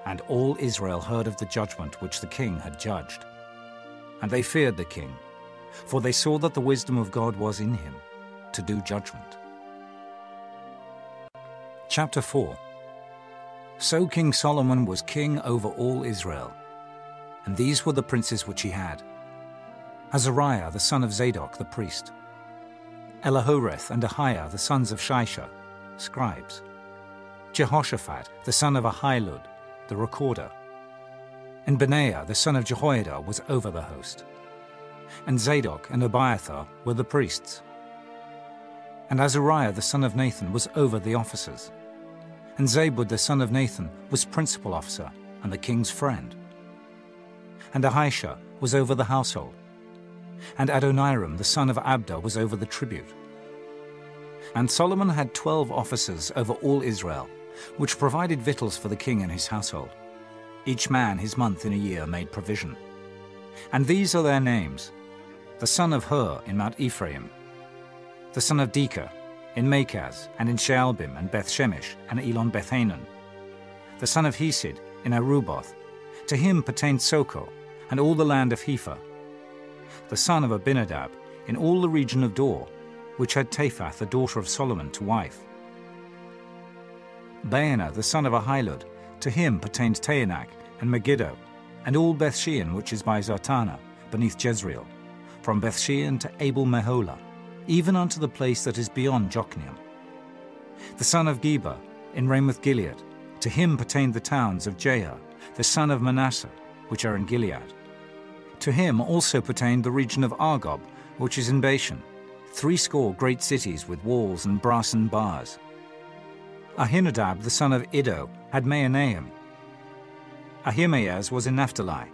And all Israel heard of the judgment which the king had judged. And they feared the king, for they saw that the wisdom of God was in him, to do judgment. Chapter 4. So King Solomon was king over all Israel. And these were the princes which he had: Azariah the son of Zadok the priest, Elahoreth and Ahiah the sons of Shisha, scribes, Jehoshaphat the son of Ahilud, the recorder, and Benaiah the son of Jehoiada was over the host, and Zadok and Abiathar were the priests, and Azariah the son of Nathan was over the officers, and Zabud the son of Nathan was principal officer and the king's friend, and Ahisha was over the household, and Adoniram the son of Abda was over the tribute. And Solomon had 12 officers over all Israel, which provided victuals for the king and his household. Each man his month in a year made provision. And these are their names: the son of Hur in Mount Ephraim, the son of Dekah in Makaz, and in Shaalbim, and Bethshemesh, and Elon Bethanan, the son of Hesed in Aruboth. To him pertained Soko, and all the land of Hepher, the son of Abinadab, in all the region of Dor, which had Taphath the daughter of Solomon to wife. Baanah the son of Ahilud, to him pertained Taanach, and Megiddo, and all Bethshean which is by Zartana, beneath Jezreel, from Bethshean to Abel Meholah, even unto the place that is beyond Jokneam. The son of Geba, in Ramoth Gilead, to him pertained the towns of Jair, the son of Manasseh, which are in Gilead. To him also pertained the region of Argob, which is in Bashan, 80 great cities with walls and brassen bars. Ahinadab the son of Iddo had Mahanaim. Ahimaaz was in Naphtali.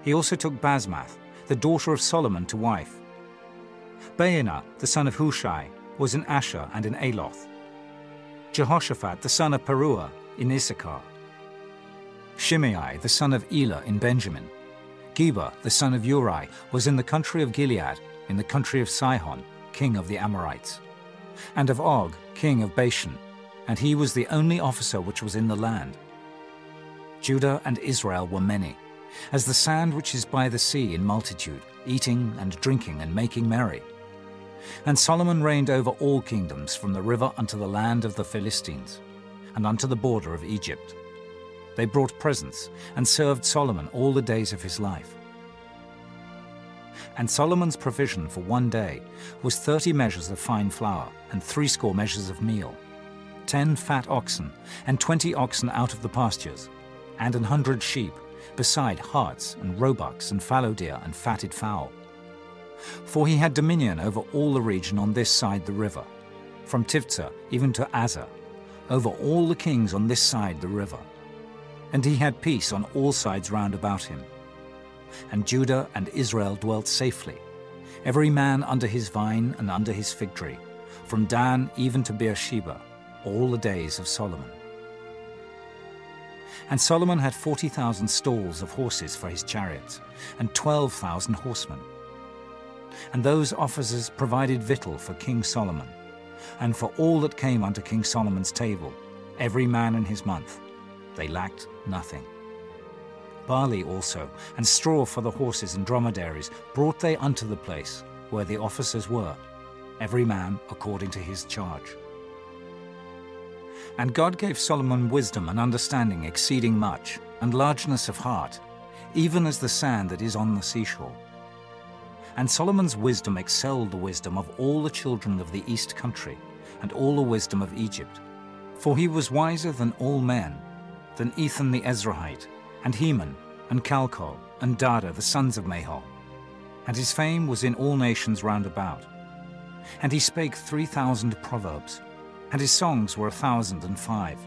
He also took Basmath, the daughter of Solomon, to wife. Baanah the son of Hushai was in Asher and in Aloth. Jehoshaphat the son of Peruah in Issachar. Shimei the son of Elah in Benjamin. Geba the son of Uri was in the country of Gilead, in the country of Sihon, king of the Amorites, and of Og, king of Bashan, and he was the only officer which was in the land. Judah and Israel were many, as the sand which is by the sea in multitude, eating and drinking and making merry. And Solomon reigned over all kingdoms, from the river unto the land of the Philistines, and unto the border of Egypt. They brought presents, and served Solomon all the days of his life. And Solomon's provision for one day was 30 measures of fine flour, and 80 measures of meal, 10 fat oxen, and 20 oxen out of the pastures, and 100 sheep, beside harts, and roebucks, and fallow deer, and fatted fowl. For he had dominion over all the region on this side the river, from Tifsah even to Azar, over all the kings on this side the river. And he had peace on all sides round about him. And Judah and Israel dwelt safely, every man under his vine and under his fig tree, from Dan even to Beersheba, all the days of Solomon. And Solomon had 40,000 stalls of horses for his chariots, and 12,000 horsemen. And those officers provided victual for King Solomon, and for all that came unto King Solomon's table, every man in his month. They lacked nothing. Barley also, and straw for the horses and dromedaries, brought they unto the place where the officers were, every man according to his charge. And God gave Solomon wisdom and understanding exceeding much, and largeness of heart, even as the sand that is on the seashore. And Solomon's wisdom excelled the wisdom of all the children of the east country, and all the wisdom of Egypt. For he was wiser than all men, than Ethan the Ezrahite, and Heman, and Calcol, and Dada the sons of Mahol. And his fame was in all nations round about. And he spake 3,000 proverbs, and his songs were 1,005.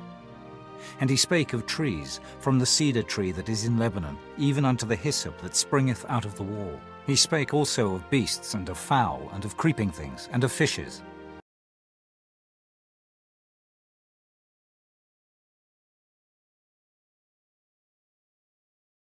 And he spake of trees, from the cedar tree that is in Lebanon, even unto the hyssop that springeth out of the wall. He spake also of beasts, and of fowl, and of creeping things, and of fishes,